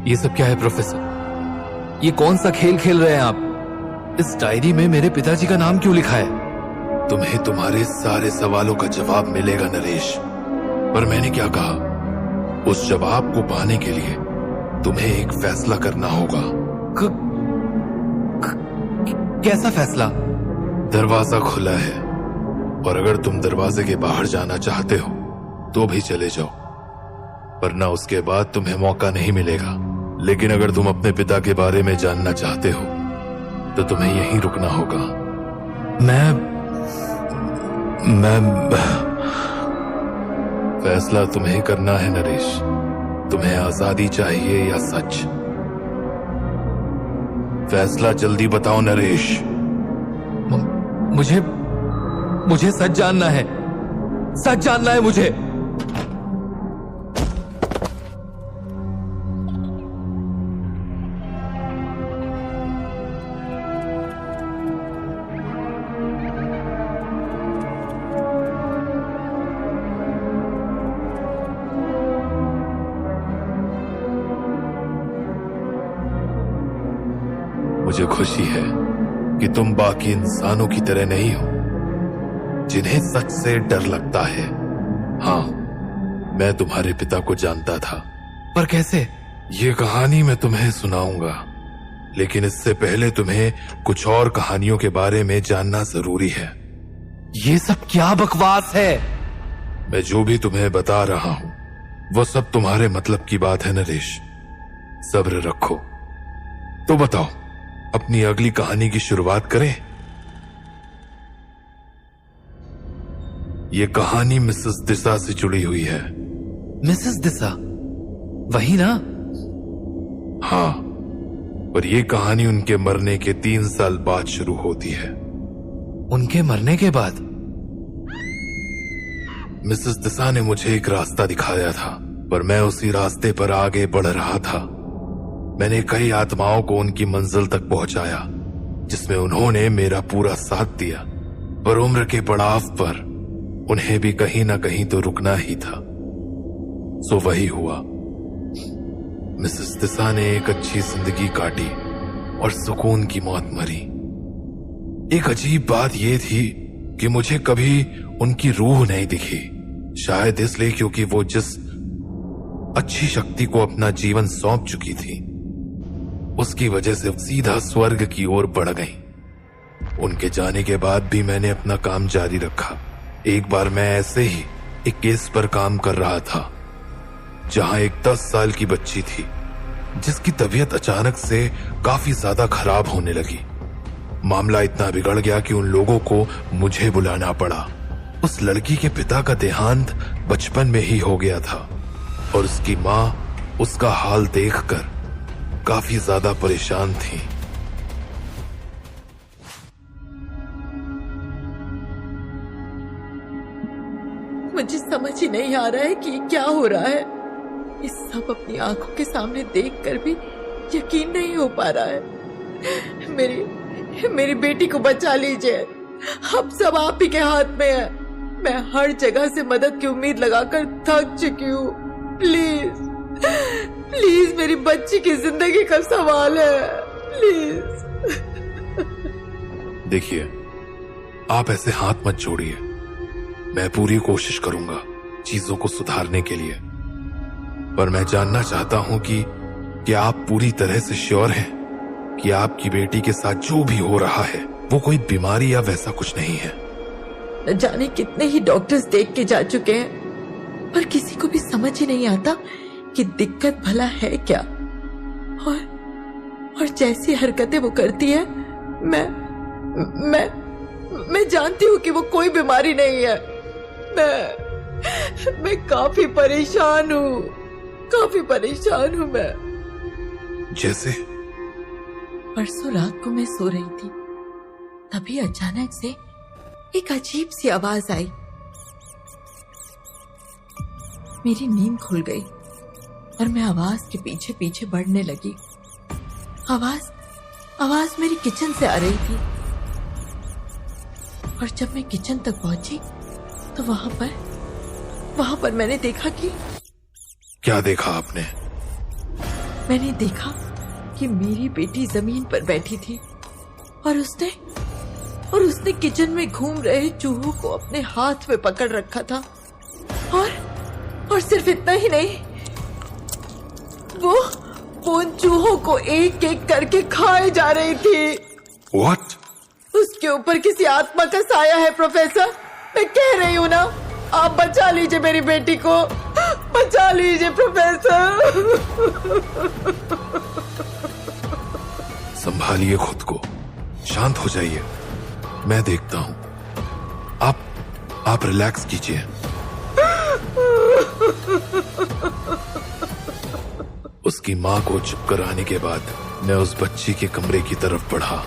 ये सब क्या है प्रोफेसर? ये कौन सा खेल खेल रहे हैं आप? इस डायरी में मेरे पिताजी का नाम क्यों लिखा है? तुम्हें तुम्हारे सारे सवालों का जवाब मिलेगा नरेश, पर मैंने क्या कहा, उस जवाब को पाने के लिए तुम्हें एक फैसला करना होगा। कैसा फैसला? दरवाजा खुला है और अगर तुम दरवाजे के बाहर जाना चाहते हो तो भी चले जाओ, वरना उसके बाद तुम्हें मौका नहीं मिलेगा। लेकिन अगर तुम अपने पिता के बारे में जानना चाहते हो तो तुम्हें यहीं रुकना होगा। मैं फैसला तुम्हें करना है नरेश। तुम्हें आजादी चाहिए या सच? फैसला जल्दी बताओ नरेश। मुझे सच जानना है। सच जानना है मुझे। मुझे खुशी है कि तुम बाकी इंसानों की तरह नहीं हो जिन्हें सच से डर लगता है। हाँ, मैं तुम्हारे पिता को जानता था। पर कैसे? ये कहानी मैं तुम्हें सुनाऊंगा, लेकिन इससे पहले तुम्हें कुछ और कहानियों के बारे में जानना जरूरी है। ये सब क्या बकवास है? मैं जो भी तुम्हें बता रहा हूं वो सब तुम्हारे मतलब की बात है नरेश। सब्र रखो। तो बताओ, अपनी अगली कहानी की शुरुआत करें। ये कहानी मिसेस दिशा से जुड़ी हुई है। मिसेस दिशा? वही ना? हाँ, पर ये कहानी उनके मरने के 3 साल बाद शुरू होती है। उनके मरने के बाद? मिसेस दिशा ने मुझे एक रास्ता दिखाया था, पर मैं उसी रास्ते पर आगे बढ़ रहा था। मैंने कई आत्माओं को उनकी मंजिल तक पहुंचाया, जिसमें उन्होंने मेरा पूरा साथ दिया। पर उम्र के पड़ाव पर उन्हें भी कहीं ना कहीं तो रुकना ही था। सो वही हुआ। मिसेस दिशा ने एक अच्छी जिंदगी काटी और सुकून की मौत मरी। एक अजीब बात यह थी कि मुझे कभी उनकी रूह नहीं दिखी। शायद इसलिए क्योंकि वो जिस अच्छी शक्ति को अपना जीवन सौंप चुकी थी, उसकी वजह से सीधा स्वर्ग की ओर बढ़ गई। उनके जाने के बाद भी मैंने अपना काम जारी रखा। एक बार मैं ऐसे ही एक केस पर काम कर रहा था, जहां एक 10 साल की बच्ची थी जिसकी तबीयत अचानक से काफी ज्यादा खराब होने लगी। मामला इतना बिगड़ गया कि उन लोगों को मुझे बुलाना पड़ा। उस लड़की के पिता का देहांत बचपन में ही हो गया था और उसकी मां उसका हाल देखकर काफी ज्यादा परेशान थी। मुझे समझ ही नहीं आ रहा है कि क्या हो रहा है। ये सब अपनी आंखों के सामने देखकर भी यकीन नहीं हो पा रहा है। मेरी बेटी को बचा लीजिए। अब सब आप ही के हाथ में है। मैं हर जगह से मदद की उम्मीद लगाकर थक चुकी हूँ। प्लीज प्लीज मेरी बच्ची की जिंदगी का सवाल है। प्लीज। देखिए, आप ऐसे हाथ मत जोड़िए। मैं पूरी कोशिश करूंगा चीजों को सुधारने के लिए, पर मैं जानना चाहता हूं कि क्या आप पूरी तरह से श्योर हैं कि आपकी बेटी के साथ जो भी हो रहा है वो कोई बीमारी या वैसा कुछ नहीं है? न जाने कितने ही डॉक्टर्स देख के जा चुके हैं, पर किसी को भी समझ ही नहीं आता कि दिक्कत भला है क्या। और जैसी हरकतें वो करती है, मैं जानती हूँ कि वो कोई बीमारी नहीं है। मैं काफी परेशान हूँ। मैं। जैसे? परसों रात को मैं सो रही थी, तभी अचानक से एक अजीब सी आवाज आई। मेरी नींद खुल गई और मैं आवाज के पीछे पीछे बढ़ने लगी। आवाज मेरी किचन से आ रही थी और जब मैं किचन तक पहुंची तो वहां पर मैंने देखा कि... क्या देखा आपने? मैंने देखा कि मेरी बेटी जमीन पर बैठी थी और उसने किचन में घूम रहे चूहों को अपने हाथ में पकड़ रखा था और सिर्फ इतना ही नहीं, वो उन चूहों को एक एक करके खाए जा रही थी। What? उसके ऊपर किसी आत्मा का साया है प्रोफेसर। मैं कह रही हूँ ना, आप बचा लीजिए मेरी बेटी को, बचा लीजिए प्रोफेसर। संभालिए खुद को, शांत हो जाइए, मैं देखता हूं। आप रिलैक्स कीजिए। उसकी मां को चुप कराने के बाद मैं उस बच्ची के कमरे की तरफ बढ़ा।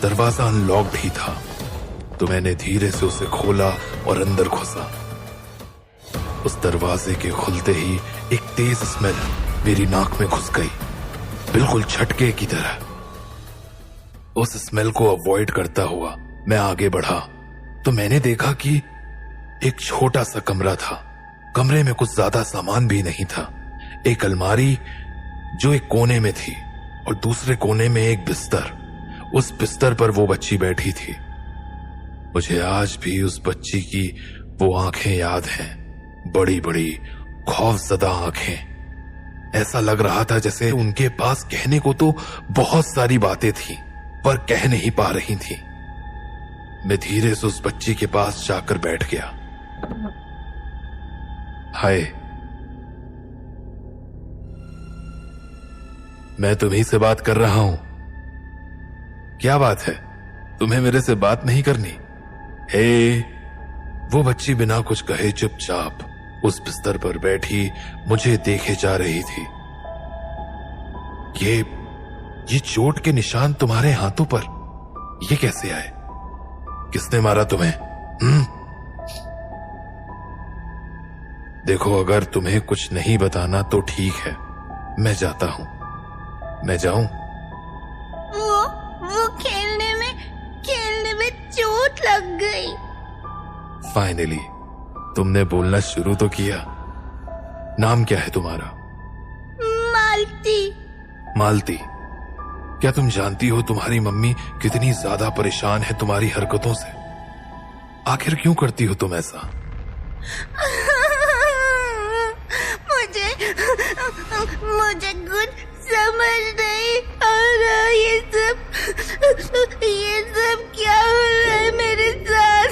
दरवाजा अनलॉक्ड ही था, तो मैंने धीरे से उसे खोला और अंदर घुसा। उस दरवाजे के खुलते ही एक तेज स्मेल मेरी नाक में घुस गई, बिल्कुल झटके की तरह। उस स्मेल को अवॉइड करता हुआ मैं आगे बढ़ा तो मैंने देखा कि एक छोटा सा कमरा था। कमरे में कुछ ज्यादा सामान भी नहीं था। एक अलमारी जो एक कोने में थी और दूसरे कोने में एक बिस्तर। उस बिस्तर पर वो बच्ची बैठी थी। मुझे आज भी उस बच्ची की वो आंखें याद हैं, बड़ी बड़ी खौफजदा आंखें। ऐसा लग रहा था जैसे उनके पास कहने को तो बहुत सारी बातें थी, पर कह नहीं पा रही थी। मैं धीरे से उस बच्ची के पास जाकर बैठ गया। हाय, मैं तुम्ही से बात कर रहा हूं। क्या बात है, तुम्हें मेरे से बात नहीं करनी? हे, वो बच्ची बिना कुछ कहे चुपचाप उस बिस्तर पर बैठी मुझे देखे जा रही थी। ये चोट के निशान तुम्हारे हाथों पर ये कैसे आए? किसने मारा तुम्हें? देखो, अगर तुम्हें कुछ नहीं बताना तो ठीक है, मैं जाता हूं। मैं जाऊं? वो खेलने में चोट लग गई। फाइनली तुमने बोलना शुरू तो किया। नाम क्या है तुम्हारा? मालती। क्या तुम जानती हो तुम्हारी मम्मी कितनी ज्यादा परेशान है तुम्हारी हरकतों से? आखिर क्यों करती हो तुम ऐसा? मुझे कुछ समझ नहीं आ रहा। ये सब क्या हो रहा है मेरे साथ?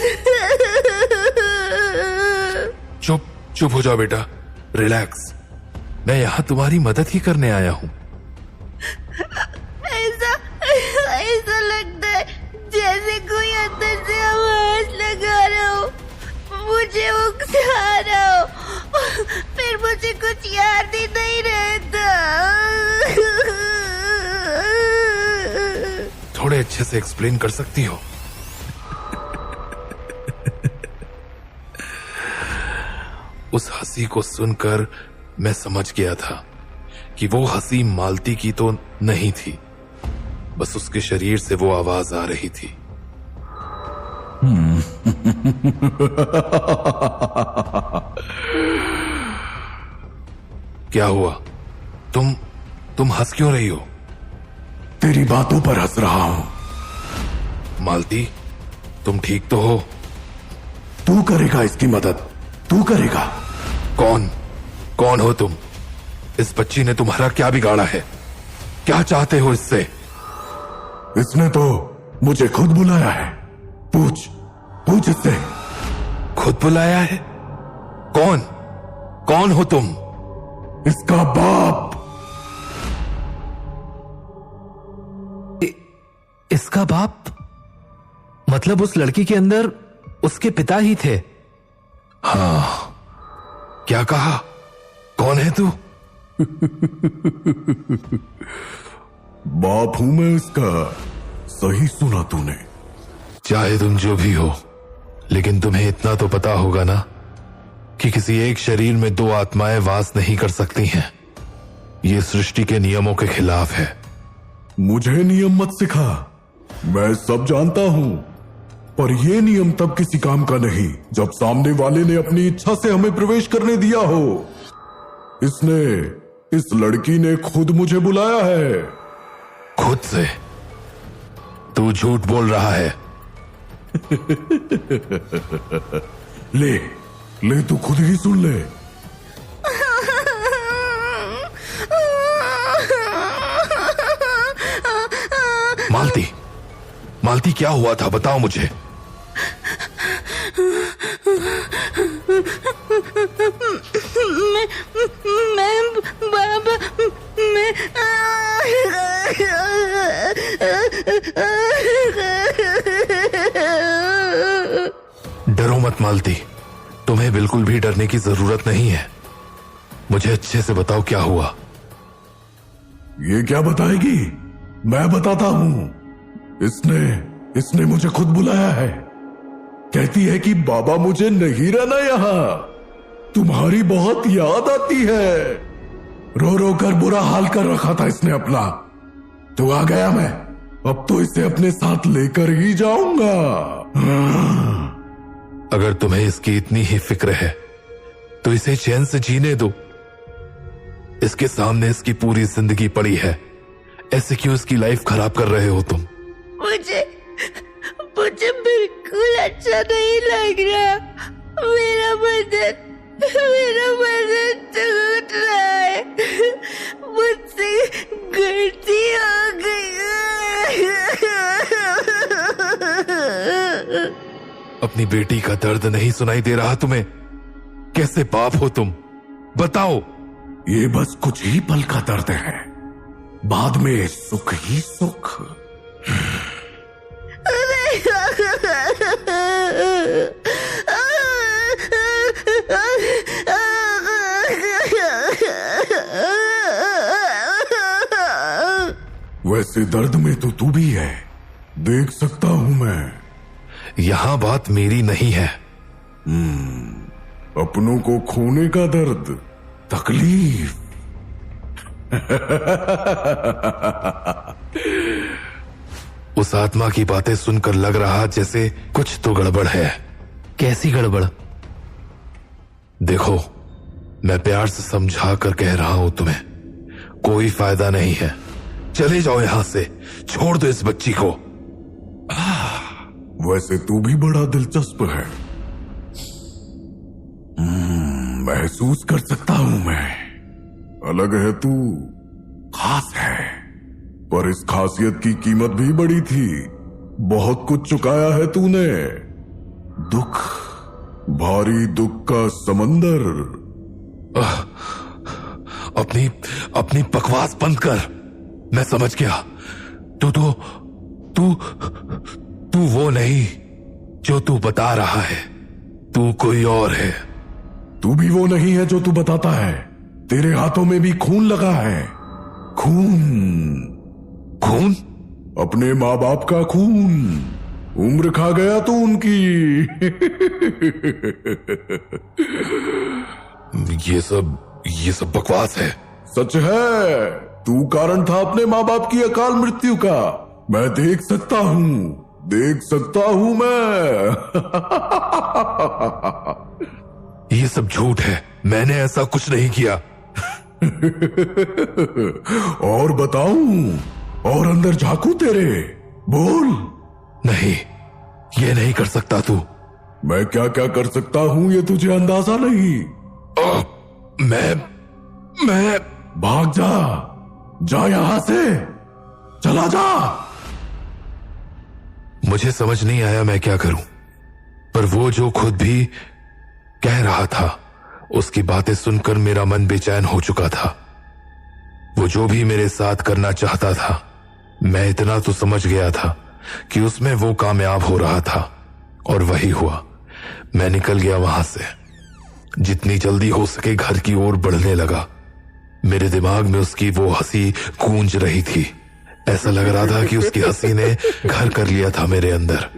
चुप हो जाओ बेटा, रिलैक्स। मैं यहां तुम्हारी मदद ही करने आया हूं। ऐसा लगता है जैसे कोई अंदर से आवाज लगा रहा हो, मुझे उकसा रहा हो, फिर मुझे कुछ याद ही नहीं रहता। थोड़े अच्छे से एक्सप्लेन कर सकती हो? उस हंसी को सुनकर मैं समझ गया था कि वो हंसी मालती की तो नहीं थी, बस उसके शरीर से वो आवाज आ रही थी। क्या हुआ? तुम हंस क्यों रही हो? तेरी बातों पर हंस रहा हूं। मालती, तुम ठीक तो हो? तू करेगा इसकी मदद, तू करेगा। कौन हो तुम? इस बच्ची ने तुम्हारा क्या बिगाड़ा है? क्या चाहते हो इससे? इसने तो मुझे खुद बुलाया है। पूछ इससे। खुद बुलाया है? कौन हो तुम? इसका बाप। इसका बाप? मतलब उस लड़की के अंदर उसके पिता ही थे? हाँ। क्या कहा? कौन है तू? बाप हूं मैं इसका। सही सुना तूने। चाहे तुम जो भी हो, लेकिन तुम्हें इतना तो पता होगा ना कि किसी एक शरीर में दो आत्माएं वास नहीं कर सकती हैं। ये सृष्टि के नियमों के खिलाफ है। मुझे नियम मत सिखा, मैं सब जानता हूं। पर यह नियम तब किसी काम का नहीं जब सामने वाले ने अपनी इच्छा से हमें प्रवेश करने दिया हो। इस लड़की ने खुद मुझे बुलाया है। खुद से? तू झूठ बोल रहा है। ले तू खुद ही सुन ले। मालती क्या हुआ था, बताओ मुझे। मैं बाबा मैं डरो मत मालती, तुम्हें बिल्कुल भी डरने की जरूरत नहीं है। मुझे अच्छे से बताओ क्या हुआ। ये क्या बताएगी? मैं बताता हूं। इसने मुझे खुद बुलाया है। कहती है कि बाबा मुझे नहीं रहना यहां, तुम्हारी बहुत याद आती है। रो रो कर बुरा हाल कर रखा था इसने अपना। तो आ गया मैं, अब तो इसे अपने साथ लेकर ही जाऊंगा। अगर तुम्हें इसकी इतनी ही फिक्र है तो इसे चैन से जीने दो। इसके सामने इसकी पूरी जिंदगी पड़ी है, ऐसे क्यों इसकी लाइफ खराब कर रहे हो तुम? मुझे बिल्कुल अच्छा नहीं लग रहा। मेरा बदन टूट रहा है। मुझसे गलती हो गई। अपनी बेटी का दर्द नहीं सुनाई दे रहा तुम्हें? कैसे बाप हो तुम, बताओ। ये बस कुछ ही पल का दर्द है, बाद में सुख ही सुख। वैसे दर्द में तो तू भी है, देख सकता हूं मैं। यहां बात मेरी नहीं है। अपनों को खोने का दर्द, तकलीफ। उस आत्मा की बातें सुनकर लग रहा जैसे कुछ तो गड़बड़ है। कैसी गड़बड़? देखो, मैं प्यार से समझा कर कह रहा हूं तुम्हें, कोई फायदा नहीं है। चले जाओ यहां से, छोड़ दो इस बच्ची को। वैसे तू भी बड़ा दिलचस्प है। महसूस कर सकता हूं मैं, अलग है तू, खास है। पर इस खासियत की कीमत भी बड़ी थी। बहुत कुछ चुकाया है तूने। दुख, भारी दुख का समंदर। अपनी बकवास बंद कर। मैं समझ गया, तू वो नहीं जो तू बता रहा है। तू कोई और है। तू भी वो नहीं है जो तू बताता है। तेरे हाथों में भी खून लगा है। खून अपने माँ बाप का खून। उम्र खा गया तू उनकी। ये सब बकवास है। सच है, तू कारण था अपने माँ बाप की अकाल मृत्यु का। मैं देख सकता हूं मैं। ये सब झूठ है, मैंने ऐसा कुछ नहीं किया। और बताऊं? और अंदर झांकू तेरे? बोल। नहीं, ये नहीं कर सकता तू। मैं क्या क्या कर सकता हूं ये तुझे अंदाजा नहीं। मैं भाग जा यहां से, चला जा। मुझे समझ नहीं आया मैं क्या करूं, पर वो जो खुद भी कह रहा था, उसकी बातें सुनकर मेरा मन बेचैन हो चुका था। वो जो भी मेरे साथ करना चाहता था, मैं इतना तो समझ गया था कि उसमें वो कामयाब हो रहा था, और वही हुआ। मैं निकल गया वहां से। जितनी जल्दी हो सके घर की ओर बढ़ने लगा। मेरे दिमाग में उसकी वो हंसी गूंज रही थी। ऐसा लग रहा था कि उसकी हंसी ने घर कर लिया था मेरे अंदर।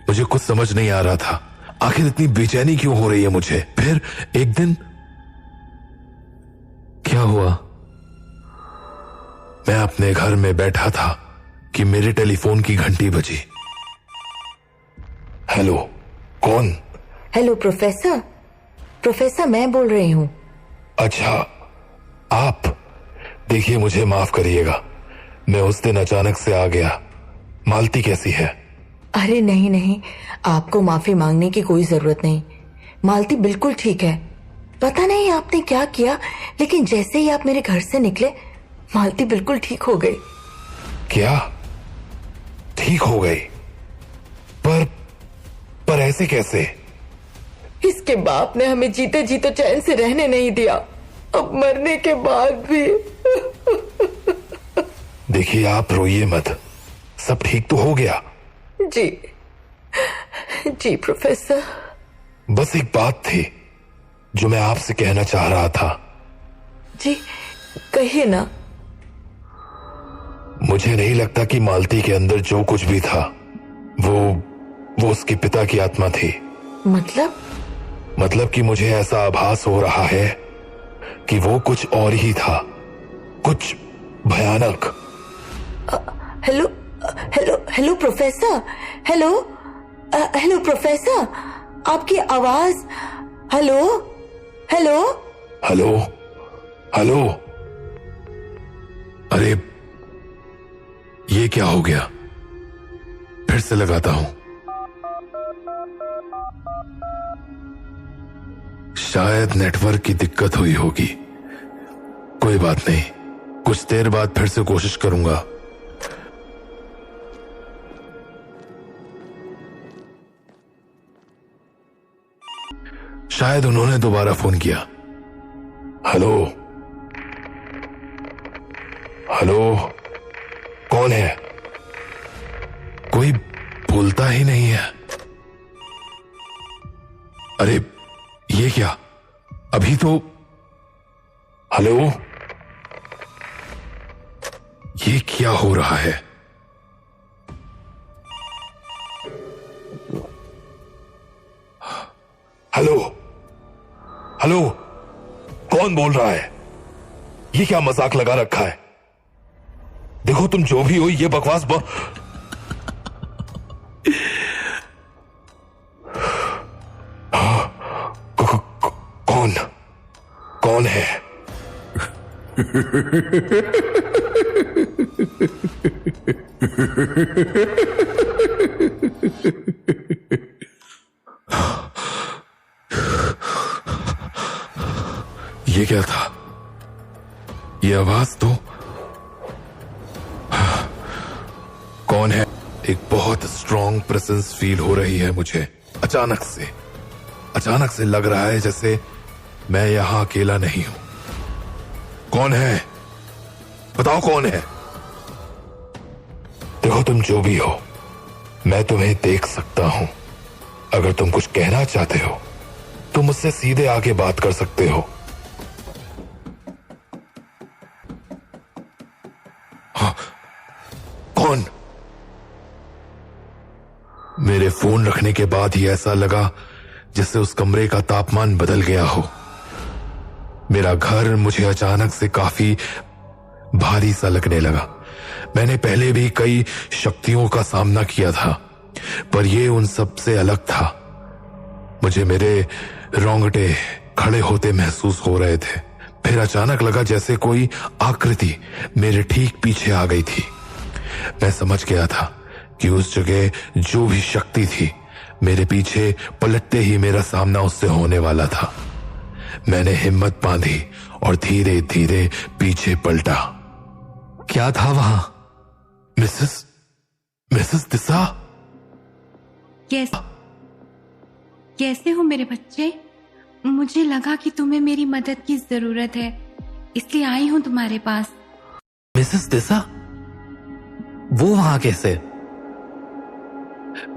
मुझे कुछ समझ नहीं आ रहा था, आखिर इतनी बेचैनी क्यों हो रही है मुझे। फिर एक दिन क्या हुआ? मैं अपने घर में बैठा था कि मेरे टेलीफोन की घंटी बजी। हेलो, कौन? Hello professor. प्रोफेसर मैं बोल रही हूँ। अच्छा, आप? देखिए, मुझे माफ करिएगा, मैं उस दिन अचानक से आ गया। मालती कैसी है? अरे नहीं नहीं, आपको माफी मांगने की कोई जरूरत नहीं। मालती बिल्कुल ठीक है। पता नहीं आपने क्या किया, लेकिन जैसे ही आप मेरे घर से निकले मालती बिल्कुल ठीक हो गई। क्या? ठीक हो गई? पर ऐसे कैसे? इसके बाप ने हमें जीते जीते चैन से रहने नहीं दिया, अब मरने के बाद भी। देखिए, आप रोइए मत, सब ठीक तो हो गया। जी जी प्रोफेसर। बस एक बात थी जो मैं आपसे कहना चाह रहा था। जी कहिए ना। मुझे नहीं लगता कि मालती के अंदर जो कुछ भी था वो उसके पिता की आत्मा थी। मतलब कि मुझे ऐसा आभास हो रहा है कि वो कुछ और ही था, कुछ भयानक। Hello hello hello professor. Hello hello professor, आपकी आवाज। Hello hello hello hello. अरे ये क्या हो गया? फिर से लगाता हूं। शायद नेटवर्क की दिक्कत हुई होगी। कोई बात नहीं, कुछ देर बाद फिर से कोशिश करूंगा। शायद उन्होंने दोबारा फोन किया। हेलो हेलो, कौन है? कोई बोलता ही नहीं है। अरे ये क्या? अभी तो। हेलो, ये क्या हो रहा है? हेलो हेलो, कौन बोल रहा है? ये क्या मजाक लगा रखा है? देखो, तुम जो भी हो, ये बकवास कौन है? ये क्या था? ये आवाज तो। कौन है? एक बहुत स्ट्रॉन्ग प्रेजेंस फील हो रही है मुझे। अचानक से लग रहा है जैसे मैं यहां अकेला नहीं हूं। कौन है? बताओ कौन है? देखो, तुम जो भी हो, मैं तुम्हें देख सकता हूं। अगर तुम कुछ कहना चाहते हो तो मुझसे सीधे आके बात कर सकते हो। हाँ, कौन? मेरे फोन रखने के बाद ही ऐसा लगा जैसे उस कमरे का तापमान बदल गया हो। मेरा घर मुझे अचानक से काफी भारी सा लगने लगा। मैंने पहले भी कई शक्तियों का सामना किया था, पर यह उन सब से अलग था। मुझे मेरे रोंगटे खड़े होते महसूस हो रहे थे। फिर अचानक लगा जैसे कोई आकृति मेरे ठीक पीछे आ गई थी। मैं समझ गया था कि उस जगह जो भी शक्ति थी, मेरे पीछे पलटते ही मेरा सामना उससे होने वाला था। मैंने हिम्मत बांधी और धीरे धीरे पीछे पलटा। क्या था वहां? मिसेस दिशा। कैसे हो मेरे बच्चे? मुझे लगा कि तुम्हें मेरी मदद की जरूरत है, इसलिए आई हूं तुम्हारे पास। मिसेस दिशा? वो वहां कैसे?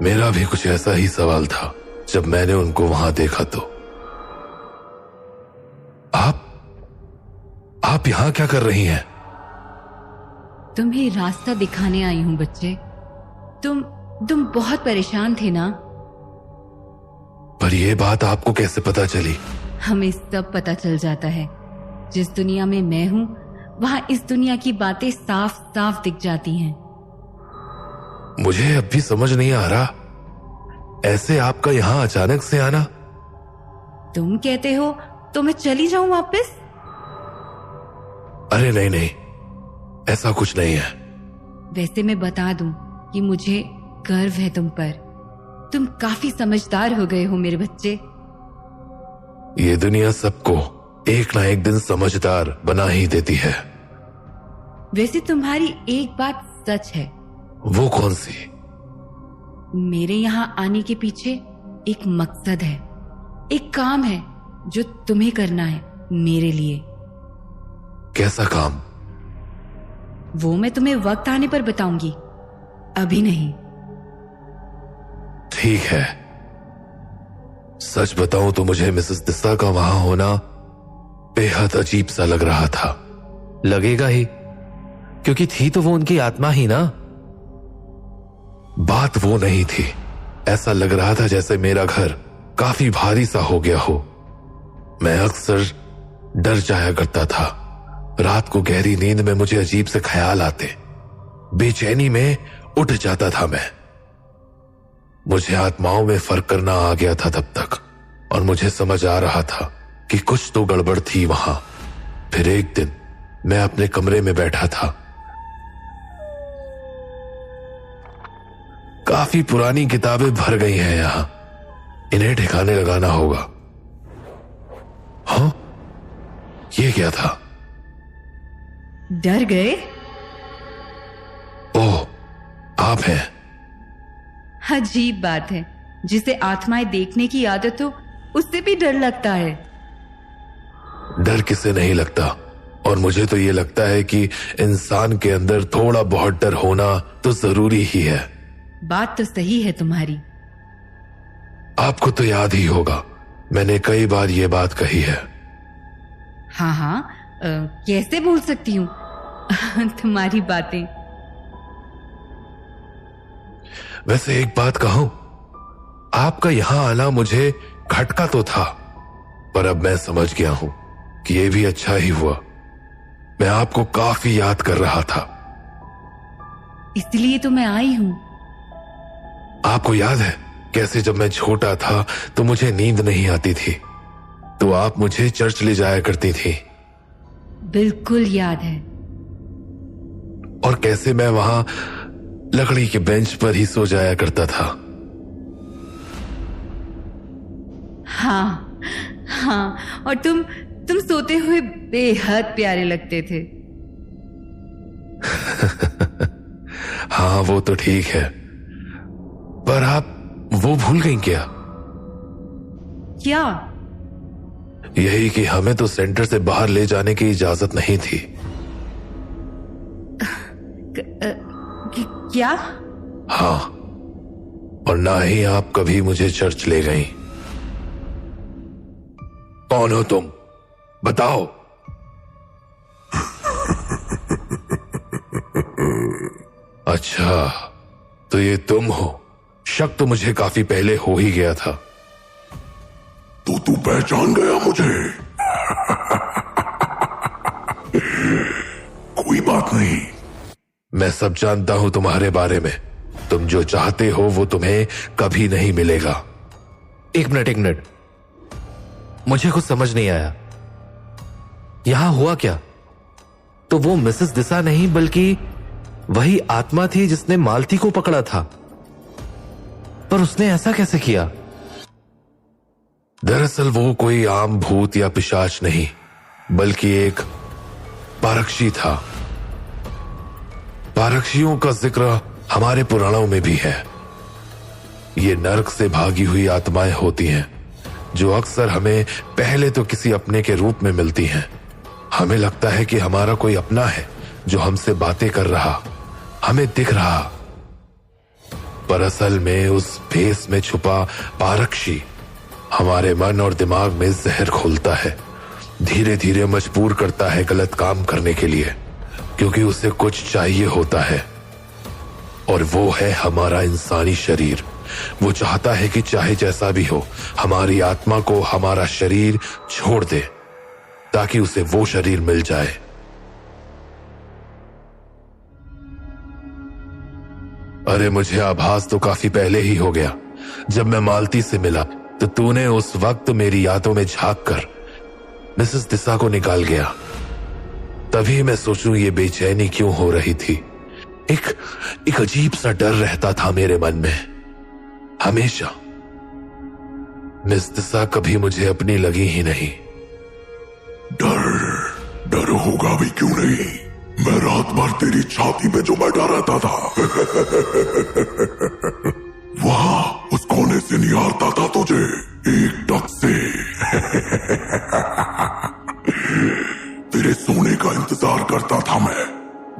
मेरा भी कुछ ऐसा ही सवाल था जब मैंने उनको वहां देखा तो। आप यहां क्या कर रही हैं? तुम्हें रास्ता दिखाने आई हूं बच्चे। तुम बहुत परेशान थे ना? पर यह बात आपको कैसे पता चली? हमें सब पता चल जाता है। जिस दुनिया में मैं हूं, वहां इस दुनिया की बातें साफ साफ दिख जाती हैं। मुझे अब भी समझ नहीं आ रहा ऐसे आपका यहां अचानक से आना? तुम कहते हो तो मैं चली जाऊं वापस? अरे नहीं नहीं, ऐसा कुछ नहीं है। वैसे मैं बता दूं कि मुझे गर्व है तुम पर। तुम काफी समझदार हो गए हो मेरे बच्चे। ये दुनिया सबको एक ना एक दिन समझदार बना ही देती है। वैसे तुम्हारी एक बात सच है। वो कौन सी? मेरे यहाँ आने के पीछे एक मकसद है, एक काम है जो तुम्हें करना है मेरे लिए। कैसा काम? वो मैं तुम्हें वक्त आने पर बताऊंगी, अभी नहीं। ठीक है। सच बताऊं तो मुझे मिसेस दिशा का वहां होना बेहद अजीब सा लग रहा था। लगेगा ही, क्योंकि थी तो वो उनकी आत्मा ही ना। बात वो नहीं थी। ऐसा लग रहा था जैसे मेरा घर काफी भारी सा हो गया हो। मैं अक्सर डर जाया करता था। रात को गहरी नींद में मुझे अजीब से ख्याल आते। बेचैनी में उठ जाता था मैं। मुझे आत्माओं में फर्क करना आ गया था तब तक, और मुझे समझ आ रहा था कि कुछ तो गड़बड़ थी वहां। फिर एक दिन मैं अपने कमरे में बैठा था। काफी पुरानी किताबें भर गई हैं यहां, इन्हें ठिकाने लगाना होगा। हाँ, ये क्या था? डर गए? ओह, आप हैं। अजीब बात है, जिसे आत्माएं देखने की आदत हो उससे भी डर लगता है। डर किसे नहीं लगता, और मुझे तो ये लगता है कि इंसान के अंदर थोड़ा बहुत डर होना तो जरूरी ही है। बात तो सही है तुम्हारी। आपको तो याद ही होगा, मैंने कई बार ये बात कही है। हाँ हाँ, कैसे भूल सकती हूँ तुम्हारी बातें। वैसे एक बात कहूं, आपका यहां आना मुझे खटका तो था, पर अब मैं समझ गया हूं कि यह भी अच्छा ही हुआ। मैं आपको काफी याद कर रहा था। इसलिए तो मैं आई हूं। आपको याद है कैसे जब मैं छोटा था तो मुझे नींद नहीं आती थी, तो आप मुझे चर्च ले जाया करती थी? बिल्कुल याद है। और कैसे मैं वहां लकड़ी के बेंच पर ही सो जाया करता था। हाँ हाँ, और तुम सोते हुए बेहद प्यारे लगते थे। हाँ, वो तो ठीक है, पर आप वो भूल गई क्या? क्या? यही कि हमें तो सेंटर से बाहर ले जाने की इजाजत नहीं थी। क्या? हाँ, और ना ही आप कभी मुझे चर्च ले गई। कौन हो तुम? बताओ। अच्छा, तो ये तुम हो। शक तो मुझे काफी पहले हो ही गया था। तो तू पहचान गया मुझे? कोई बात नहीं, मैं सब जानता हूं तुम्हारे बारे में। तुम जो चाहते हो वो तुम्हें कभी नहीं मिलेगा। एक मिनट, मुझे कुछ समझ नहीं आया। यहां हुआ क्या? तो वो मिसेस दिशा नहीं बल्कि वही आत्मा थी जिसने मालती को पकड़ा था, पर उसने ऐसा कैसे किया? दरअसल वो कोई आम भूत या पिशाच नहीं, बल्कि एक पारक्षी था। पारक्षियों का जिक्र हमारे पुराणों में भी है। ये नरक से भागी हुई आत्माएं होती हैं, जो अक्सर हमें पहले तो किसी अपने के रूप में मिलती हैं। हमें लगता है कि हमारा कोई अपना है जो हमसे बातें कर रहा, हमें दिख रहा, पर असल में उस भेस में छुपा पारक्षी हमारे मन और दिमाग में जहर घोलता है, धीरे धीरे मजबूर करता है गलत काम करने के लिए, क्योंकि उसे कुछ चाहिए होता है, और वो है हमारा इंसानी शरीर। वो चाहता है कि चाहे जैसा भी हो, हमारी आत्मा को हमारा शरीर छोड़ दे, ताकि उसे वो शरीर मिल जाए। अरे मुझे आभास तो काफी पहले ही हो गया, जब मैं मालती से मिला तो तूने उस वक्त मेरी यादों में झांक कर मिसेस दिशा को निकाल गया। तभी मैं सोचूं ये बेचैनी क्यों हो रही थी। एक अजीब सा डर रहता था मेरे मन में हमेशा। मिस दिशा कभी मुझे अपनी लगी ही नहीं। डर होगा भी क्यों नहीं, मैं रात भर तेरी छाती पे जो बैठा रहता था वहां उस कोने से निहारता था तुझे एक टक से तेरे सोने का इंतजार करता था मैं।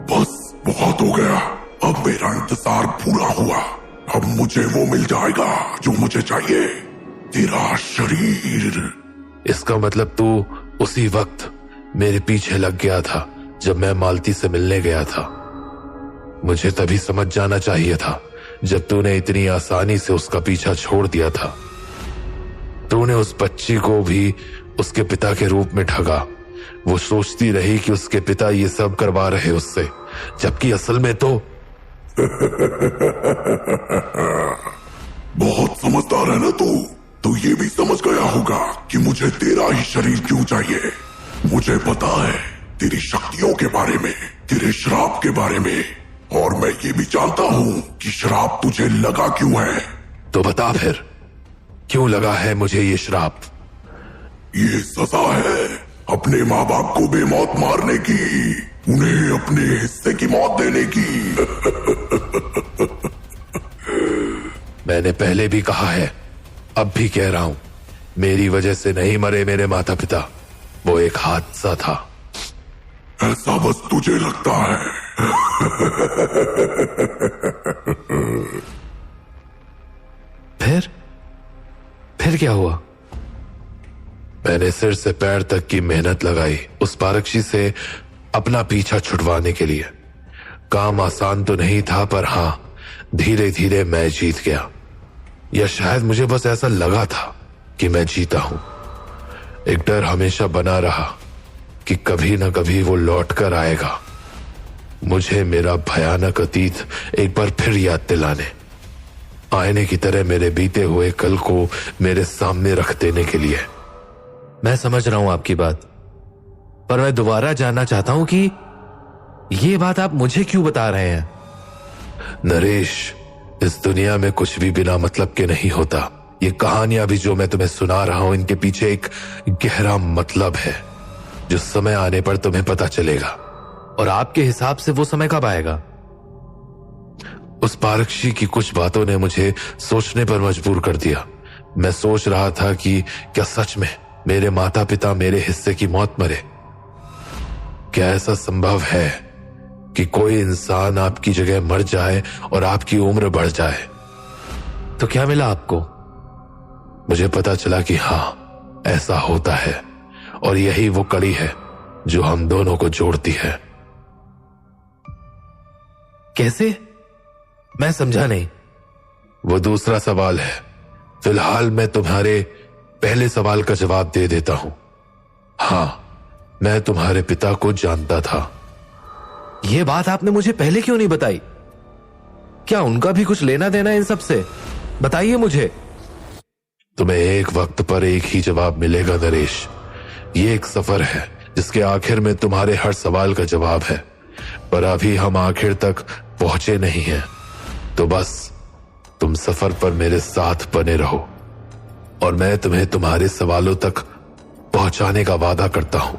बस बहुत हो गया, अब मेरा इंतजार पूरा हुआ। अब मुझे वो मिल जाएगा जो मुझे चाहिए, तेरा शरीर। इसका मतलब तू उसी वक्त मेरे पीछे लग गया था जब मैं मालती से मिलने गया था। मुझे तभी समझ जाना चाहिए था जब तूने इतनी आसानी से उसका पीछा छोड़ दिया था। तूने उस बच्ची को भी उसके पिता के रूप में ठगा। वो सोचती रही कि उसके पिता ये सब करवा रहे उससे, जबकि असल में तो बहुत समझदार है ना तू ये भी समझ गया होगा कि मुझे तेरा ही शरीर क्यों चाहिए। मुझे पता है तेरी शक्तियों के बारे में, तेरे श्राप के बारे में, और मैं ये भी जानता हूँ कि श्राप तुझे लगा क्यों है। तो बता फिर, क्यों लगा है मुझे ये श्राप? ये सजा है अपने माँ बाप को बेमौत मारने की, उन्हें अपने हिस्से की मौत देने की। मैंने पहले भी कहा है, अब भी कह रहा हूं, मेरी वजह से नहीं मरे मेरे माता पिता, वो एक हादसा था। ऐसा बस तुझे लगता है। फिर क्या हुआ? मैंने सिर से पैर तक की मेहनत लगाई उस पारक्षी से अपना पीछा छुड़वाने के लिए। काम आसान तो नहीं था, पर हां, धीरे धीरे मैं जीत गया। या शायद मुझे बस ऐसा लगा था कि मैं जीता हूं। एक डर हमेशा बना रहा कि कभी ना कभी वो लौट कर आएगा, मुझे मेरा भयानक अतीत एक बार फिर याद दिलाने, आईने की तरह मेरे बीते हुए कल को मेरे सामने रख देने के लिए। मैं समझ रहा हूं आपकी बात, पर मैं दोबारा जानना चाहता हूं कि ये बात आप मुझे क्यों बता रहे हैं? नरेश, इस दुनिया में कुछ भी बिना मतलब के नहीं होता। ये कहानियां भी जो मैं तुम्हें सुना रहा हूं, इनके पीछे एक गहरा मतलब है जो समय आने पर तुम्हें पता चलेगा। और आपके हिसाब से वो समय कब आएगा? उस पारक्षी की कुछ बातों ने मुझे सोचने पर मजबूर कर दिया। मैं सोच रहा था कि क्या सच में मेरे माता पिता मेरे हिस्से की मौत मरे? क्या ऐसा संभव है कि कोई इंसान आपकी जगह मर जाए और आपकी उम्र बढ़ जाए? तो क्या मिला आपको? मुझे पता चला कि हां, ऐसा होता है, और यही वो कड़ी है जो हम दोनों को जोड़ती है। कैसे? मैं समझा नहीं। वो दूसरा सवाल है। फिलहाल मैं तुम्हारे पहले सवाल का जवाब दे देता हूं। हां, मैं तुम्हारे पिता को जानता था। यह बात आपने मुझे पहले क्यों नहीं बताई? क्या उनका भी कुछ लेना देना इन सब से? बताइए मुझे। तुम्हें एक वक्त पर एक ही जवाब मिलेगा नरेश। ये एक सफर है जिसके आखिर में तुम्हारे हर सवाल का जवाब है, पर अभी हम आखिर तक पहुंचे नहीं हैं। तो बस तुम सफर पर मेरे साथ बने रहो और मैं तुम्हें तुम्हारे सवालों तक पहुंचाने का वादा करता हूं।